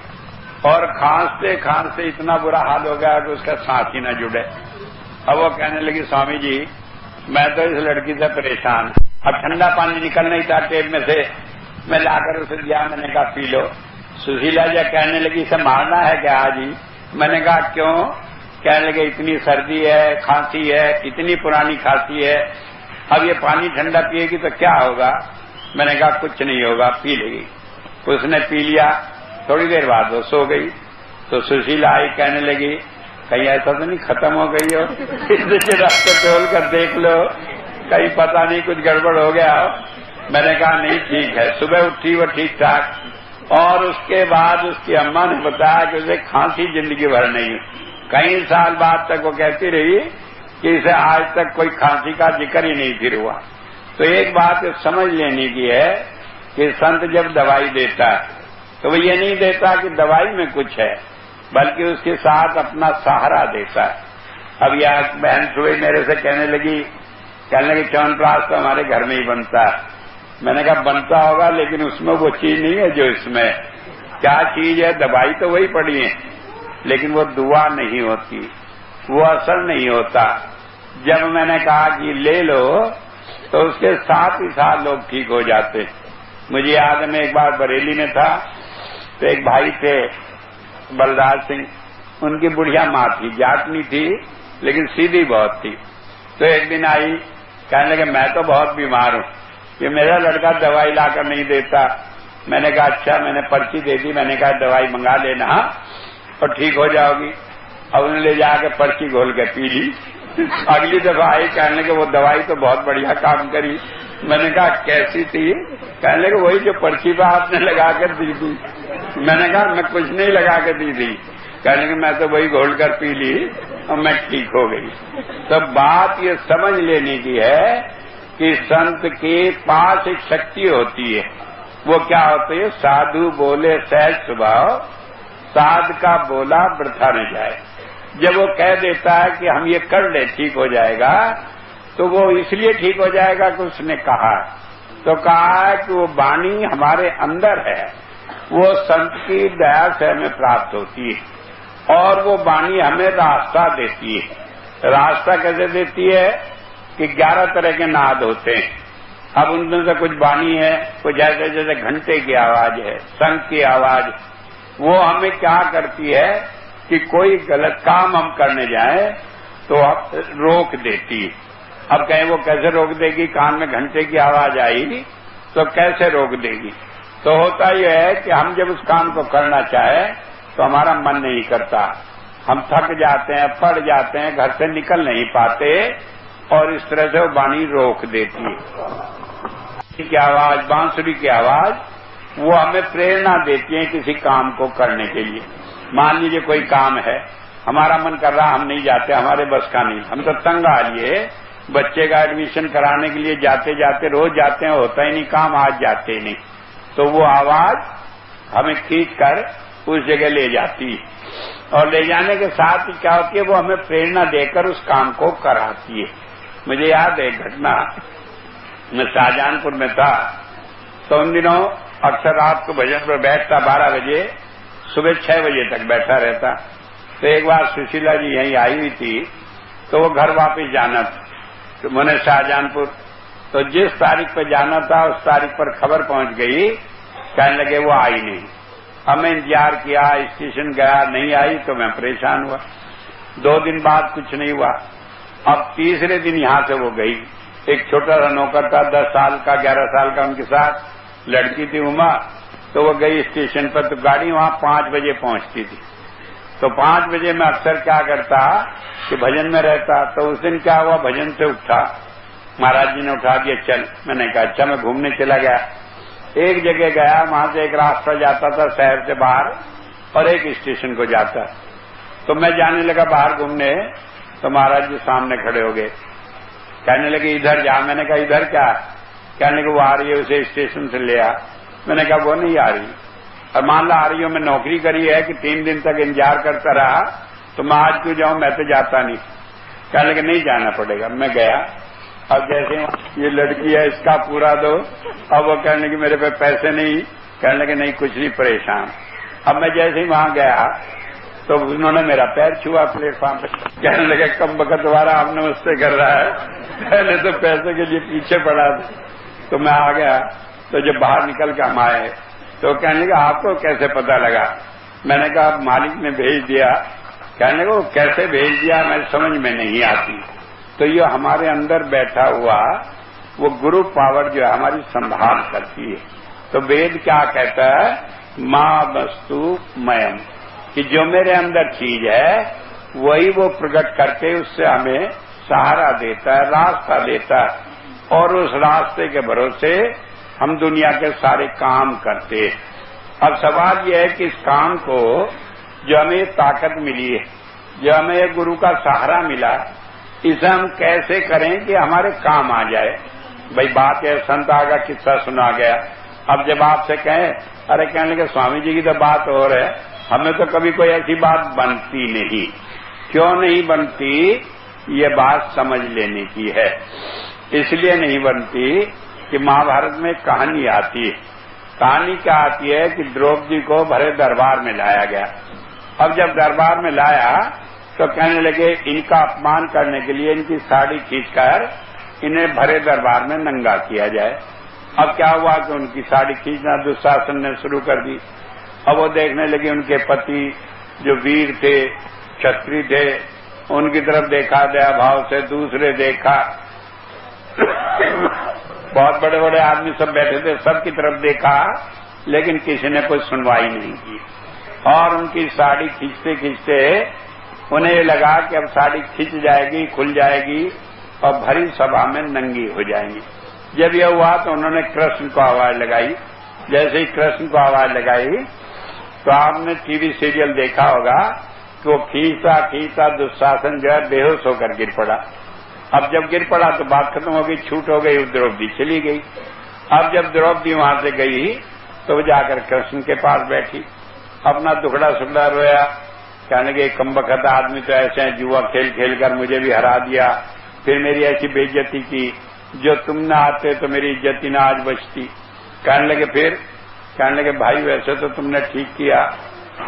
Speaker 1: और खांसते खांसते इतना बुरा हाल हो गया कि उसका सांस ही न जुड़े। अब वो कहने लगी स्वामी जी मैं तो इस लड़की से परेशान। अब ठंडा पानी निकल नहीं था टेप में से, मैं लाकर उसे दिया, मैंने कहा पी लो। सुशीला जी कहने लगी इसे मारना है क्या आज ही? मैंने कहा क्यों? कहने लगे इतनी सर्दी है, खांसी है, इतनी पुरानी खांसी है, अब ये पानी ठंडा पिएगी तो क्या होगा? मैंने कहा कुछ नहीं होगा, पी लेगी। उसने पी लिया, थोड़ी देर बाद वो सो गई। तो सुशीला आई, कहने लगी कहीं ऐसा तो नहीं खत्म हो गई हो, इसे डॉक्टर तोल कर देख लो, कहीं पता नहीं कुछ गड़बड़ हो गया हो। मैंने कहा नहीं ठीक है। सुबह उठी वो ठीक ठाक, और उसके बाद उसकी अम्मा ने बताया कि उसे खांसी जिंदगी भर नहीं। कई साल बाद तक वो कहती रही कि इसे आज तक कोई खांसी का जिक्र ही नहीं फिर हुआ। तो एक बात समझ लेने की है कि संत जब दवाई देता है तो वो ये नहीं देता कि दवाई में कुछ है, बल्कि उसके साथ अपना सहारा देता है। अब यह बहन सुबह मेरे से कहने लगी च्यवनप्राश तो हमारे घर में ही बनता है। मैंने कहा बनता होगा लेकिन उसमें वो चीज नहीं है जो इसमें। क्या चीज है? दवाई तो वही पड़ी है, लेकिन वो दुआ नहीं होती, वो असर नहीं होता। जब मैंने कहा कि ले लो तो उसके साथ ही साथ लोग ठीक हो जाते। मुझे याद है मैं एक बार बरेली में था, तो एक भाई थे बलराज सिंह, उनकी बुढ़िया माँ थी, जाटनी थी लेकिन सीधी बहुत थी। तो एक दिन आई, कहने लगे मैं तो बहुत बीमार हूं, ये मेरा लड़का दवाई लाकर नहीं देता। मैंने कहा अच्छा, मैंने पर्ची दे दी, मैंने कहा दवाई मंगा लेना और ठीक हो जाओगी। अब उन्होंने ले जाकर पर्ची घोल के पी ली। अगली दफा आई, कहने लगे वो दवाई तो बहुत बढ़िया काम करी। मैंने कहा कैसी थी? कहने लगे वही जो पर्ची पर आपने लगा कर दी थी। मैंने कहा मैं कुछ नहीं लगा कर दी थी। कहने लगे मैं तो वही घोल कर पी ली और मैं ठीक हो गई। तो बात ये समझ लेने की है कि संत के पास एक शक्ति होती है। वो क्या होती है? साधु बोले सहज स्वभाव, साध का बोला वृथा न जाए। जब वो कह देता है कि हम ये कर ले ठीक हो जाएगा, तो वो इसलिए ठीक हो जाएगा कि उसने कहा। तो कहा है कि वो वाणी हमारे अंदर है, वो संत की दया से हमें प्राप्त होती है और वो वाणी हमें रास्ता देती है। रास्ता कैसे देती है कि 11 तरह के नाद होते हैं। अब उनमें से कुछ वाणी है, कुछ जैसे जैसे घंटे की आवाज है, शंख की आवाज, वो हमें क्या करती है कि कोई गलत काम हम करने जाए तो रोक देती है। अब कहें वो कैसे रोक देगी, कान में घंटे की आवाज आई तो कैसे रोक देगी? तो होता यह है कि हम जब उस काम को करना चाहे तो हमारा मन नहीं करता, हम थक जाते हैं, पड़ जाते हैं, घर से निकल नहीं पाते और इस तरह से वो वाणी रोक देती है। की आवाज, बांसुरी की आवाज, वो हमें प्रेरणा देती है किसी काम को करने के लिए। मान लीजिए कोई काम है, हमारा मन कर रहा, हम नहीं जाते, हमारे बस का नहीं, हम तो तंग आ लिए, बच्चे का एडमिशन कराने के लिए जाते जाते रोज जाते हैं, होता ही नहीं काम, आज जाते ही नहीं, तो वो आवाज हमें खींच कर उस जगह ले जाती है और ले जाने के साथ ही क्या होती है, वो हमें प्रेरणा देकर उस काम को कराती है। मुझे याद है घटना, मैं शाहजहानपुर में था तो उन दिनों अक्सर रात को भजन पर बैठता 12 बजे, सुबह 6 बजे तक बैठा रहता। तो एक बार सुशीला जी यहीं आई हुई थी तो वो घर वापस जाना था, तो मैंने शाहजहानपुर, तो जिस तारीख पर जाना था उस तारीख पर खबर पहुंच गई, कहने लगे वो आई नहीं। अब मैं इंतजार किया, स्टेशन गया, नहीं आई तो मैं परेशान हुआ। 2 दिन बाद कुछ नहीं हुआ। अब तीसरे दिन यहां से वो गई, एक छोटा सा नौकर था, 10 साल का 11 साल का, उनके साथ लड़की थी उमा, तो वो गई स्टेशन पर, तो गाड़ी वहां 5 बजे पहुंचती थी। तो 5 बजे मैं अक्सर क्या करता कि भजन में रहता, तो उस दिन क्या हुआ, भजन से उठा, महाराज जी ने उठा दिया, चल। मैंने कहा अच्छा, मैं घूमने चला गया। एक जगह गया, वहां से एक रास्ता जाता था शहर से बाहर और एक स्टेशन को जाता, तो मैं जाने लगा बाहर घूमने, तो महाराज जी सामने खड़े हो गए, कहने लगे इधर जा। मैंने कहा इधर क्या? कहने लगे वो आ रही है, उसे स्टेशन से ले आ। मैंने कहा वो नहीं आ रही, और मान ला आ रही हो, मैं नौकरी करी है कि 3 दिन तक इंतजार करता रहा, तो मैं आज क्यों जाऊं, मैं तो जाता नहीं। कहने लगे नहीं जाना पड़ेगा। मैं गया, अब जैसे ये लड़की है इसका पूरा दो, अब वो कहने लगे मेरे पे पैसे नहीं, कहने लगे नहीं कुछ नहीं, परेशान। अब मैं जैसे ही वहां गया तो उन्होंने मेरा पैर छुआ प्लेटफॉर्म पे, कहने लगे कम बखत दोबारा आप नमस्ते कर रहा है, पहले तो पैसे के लिए पीछे पड़ा। तो मैं आ गया, तो जब बाहर निकल के हम आए तो कहने लगे आपको कैसे पता लगा? मैंने कहा मालिक ने भेज दिया। कहने लगे वो कैसे भेज दिया, मैं समझ में नहीं आती। तो ये हमारे अंदर बैठा हुआ वो गुरु पावर जो है हमारी संभाल करती है। तो वेद क्या कहता है, मां वस्तु मयम, कि जो मेरे अंदर चीज है वही वो प्रकट करके उससे हमें सहारा देता है, रास्ता देता है, और उस रास्ते के भरोसे हम दुनिया के सारे काम करते हैं। अब सवाल यह है कि इस काम को जो हमें ताकत मिली है, जो हमें गुरु का सहारा मिला, इसे हम कैसे करें कि हमारे काम आ जाए। भाई बात है, संत आगा किस्सा सुना गया, अब जब आपसे कहें, अरे कहने लगे स्वामी जी की तो बात और है, हमें तो कभी कोई ऐसी बात बनती नहीं। क्यों नहीं बनती? ये बात समझ लेने की है। इसलिए नहीं बनती कि महाभारत में कहानी आती है। कहानी क्या आती है कि द्रौपदी को भरे दरबार में लाया गया। अब जब दरबार में लाया तो कहने लगे इनका अपमान करने के लिए इनकी साड़ी खींचकर इन्हें भरे दरबार में नंगा किया जाए। अब क्या हुआ कि उनकी साड़ी खींचना दुशासन ने शुरू कर दी। अब वो देखने लगे उनके पति जो वीर थे, क्षत्रिय थे, उनकी तरफ देखा दया भाव से, दूसरे देखा, बहुत बड़े बड़े आदमी सब बैठे थे, सबकी तरफ देखा, लेकिन किसी ने कोई सुनवाई नहीं की। और उनकी साड़ी खींचते खींचते उन्हें लगा कि अब साड़ी खिंच जाएगी, खुल जाएगी और भरी सभा में नंगी हो जाएंगी। जब यह हुआ तो उन्होंने कृष्ण को आवाज लगाई। जैसे ही कृष्ण को आवाज लगाई तो आपने टीवी सीरियल देखा होगा कि वो खींचता खींचता दुशासन जो है बेहोश होकर गिर पड़ा। अब जब गिर पड़ा तो बात खत्म हो गई, छूट हो गई, द्रौपदी चली गई। अब जब द्रौपदी वहां से गई तो वो जाकर कृष्ण के पास बैठी, अपना दुखड़ा सुखड़ा रोया, कहने लगे कम बखत आदमी तो ऐसे हैं, जुआ खेल खेल कर मुझे भी हरा दिया, फिर मेरी ऐसी बेइज्जती की, जो तुम ना आते तो मेरी इज्जत ही ना आज बचती। कहने लगे फिर, कहने लगे भाई वैसे तो तुमने ठीक किया,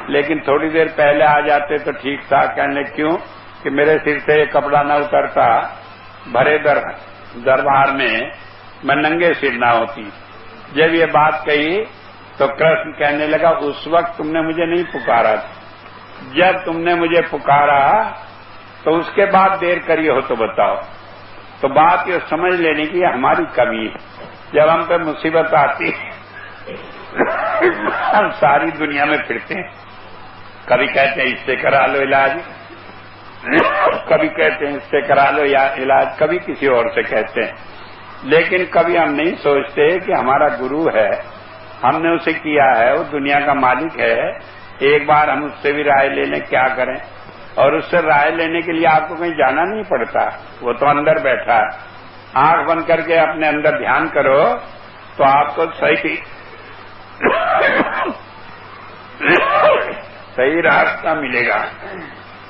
Speaker 1: लेकिन थोड़ी देर पहले आ जाते तो ठीक था। कहने लगे क्यों? कि मेरे सिर से एक कपड़ा न उतरता, भरे दरबार में मैं नंगे सिर ना होती। जब ये बात कही तो कृष्ण कहने लगा उस वक्त तुमने मुझे नहीं पुकारा था, जब तुमने मुझे पुकारा तो उसके बाद देर करी हो तो बताओ। तो बात ये समझ लेने की हमारी कमी है। जब हम पे मुसीबत आती हम सारी दुनिया में फिरते हैं, कभी कहते हैं इससे करा लो इलाज, कभी कहते हैं इससे करा लो या इलाज, कभी किसी और से कहते हैं, लेकिन कभी हम नहीं सोचते कि हमारा गुरु है, हमने उसे किया है, वो दुनिया का मालिक है, एक बार हम उससे भी राय ले लें, क्या करें। और उससे राय लेने के लिए आपको कहीं जाना नहीं पड़ता, वो तो अंदर बैठा है। आंख बंद करके अपने अंदर ध्यान करो तो आपको सही रास्ता मिलेगा,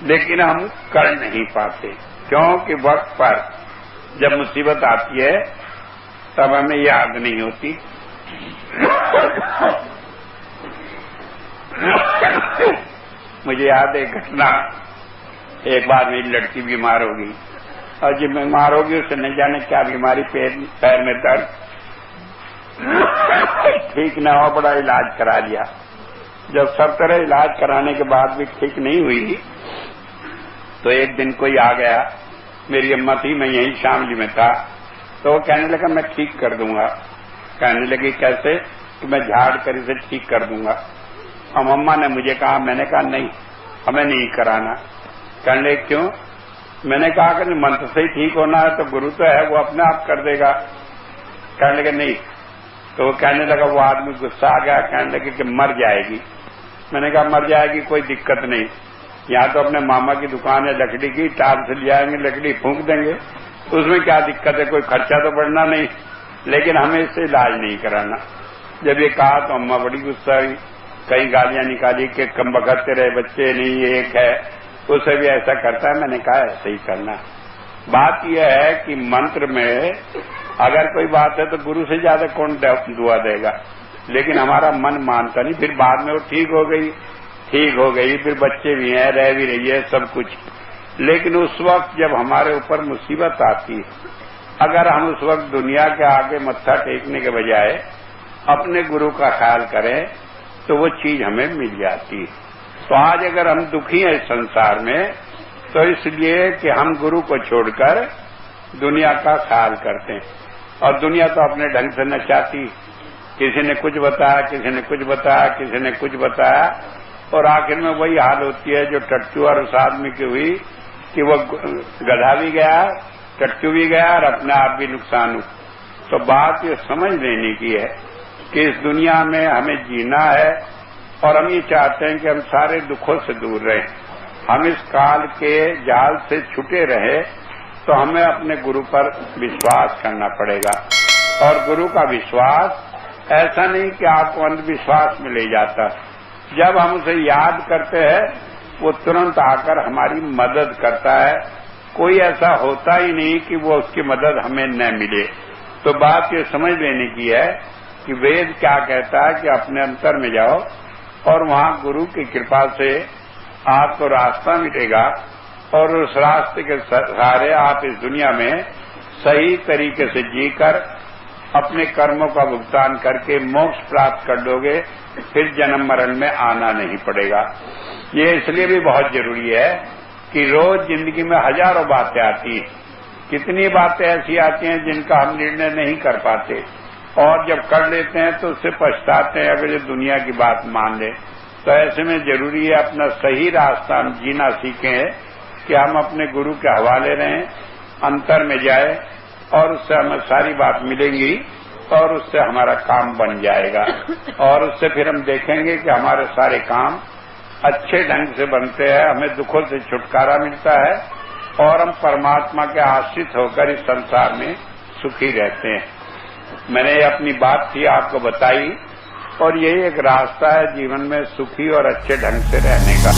Speaker 1: लेकिन हम कर नहीं पाते, क्योंकि वक्त पर जब मुसीबत आती है तब हमें याद नहीं होती। मुझे याद है घटना, एक बार मेरी लड़की बीमार हो गई, और जब बीमार होगी उसे न जाने क्या बीमारी, पैर में दर्द, ठीक न हो, बड़ा इलाज करा लिया। जब सब तरह इलाज कराने के बाद भी ठीक नहीं हुई तो एक दिन कोई आ गया, मेरी अम्मा थी, मैं यहीं शामली में था, तो वो कहने लगा मैं ठीक कर दूंगा। कहने लगी कैसे? कि मैं झाड़ कर इसे ठीक कर दूंगा। और अम्मा ने मुझे कहा, मैंने कहा नहीं, हमें नहीं कराना। कहने लगे क्यों? मैंने कहा कि मंत्र से ही ठीक होना है, तो गुरु तो है, वो अपने आप कर देगा। कहने लगे नहीं। तो वो कहने लगा, वो आदमी गुस्सा आ गया, कहने लगे कि मर जाएगी। मैंने कहा मर जाएगी कोई दिक्कत नहीं, यहाँ तो अपने मामा की दुकान है लकड़ी की, टाल से ले आएंगे, लकड़ी फूंक देंगे, उसमें क्या दिक्कत है, कोई खर्चा तो बढ़ना नहीं, लेकिन हमें इससे इलाज नहीं कराना। जब ये कहा तो अम्मा बड़ी गुस्सा हुई, कई गालियां निकाली कि कम बखत तेरे बच्चे नहीं, ये एक है उसे भी ऐसा करता है। मैंने कहा ऐसे ही करना। बात यह है कि मंत्र में अगर कोई बात है तो गुरु से ज्यादा कौन दुआ देगा, लेकिन हमारा मन मानता नहीं। फिर बाद में वो ठीक हो गई, फिर बच्चे भी हैं, रह भी रही है, सब कुछ। लेकिन उस वक्त जब हमारे ऊपर मुसीबत आती है, अगर हम उस वक्त दुनिया के आगे मत्था टेकने के बजाय अपने गुरु का ख्याल करें तो वो चीज हमें मिल जाती है। तो आज अगर हम दुखी हैं इस संसार में, तो इसलिए कि हम गुरु को छोड़कर दुनिया का ख्याल करते हैं, और दुनिया तो अपने ढंग से नचाती, किसी ने कुछ बताया, किसी ने कुछ बताया, किसी ने कुछ बताया, और आखिर में वही हाल होती है जो टट्टू और उस आदमी की हुई कि वो गधा भी गया, टट्टू भी गया और अपने आप भी नुकसान हुआ। तो बात ये समझ लेने की है कि इस दुनिया में हमें जीना है, और हम ये चाहते हैं कि हम सारे दुखों से दूर रहें, हम इस काल के जाल से छूटे रहे, तो हमें अपने गुरु पर विश्वास करना पड़ेगा। और गुरु का विश्वास ऐसा नहीं कि आपको अंधविश्वास में ले जाता, जब हम उसे याद करते हैं वो तुरंत आकर हमारी मदद करता है। कोई ऐसा होता ही नहीं कि वो उसकी मदद हमें न मिले। तो बात ये समझ लेने की है कि वेद क्या कहता है कि अपने अंतर में जाओ, और वहां गुरु की कृपा से आपको रास्ता मिलेगा, और उस रास्ते के सहारे आप इस दुनिया में सही तरीके से जीकर अपने कर्मों का भुगतान करके मोक्ष प्राप्त कर लोगे, फिर जन्म मरण में आना नहीं पड़ेगा। ये इसलिए भी बहुत जरूरी है कि रोज जिंदगी में हजारों बातें आती हैं, कितनी बातें ऐसी आती हैं जिनका हम निर्णय नहीं कर पाते, और जब कर लेते हैं तो उससे पछताते हैं अगर ये दुनिया की बात मान ले। तो ऐसे में जरूरी है अपना सही रास्ता हम जीना सीखें कि हम अपने गुरु के हवाले रहें, अंतर में जाए, और उससे हमें सारी बात मिलेंगी, और उससे हमारा काम बन जाएगा, और उससे फिर हम देखेंगे कि हमारे सारे काम अच्छे ढंग से बनते हैं, हमें दुखों से छुटकारा मिलता है, और हम परमात्मा के आश्रित होकर इस संसार में सुखी रहते हैं। मैंने अपनी बात थी आपको बताई, और यही एक रास्ता है जीवन में सुखी और अच्छे ढंग से रहने का।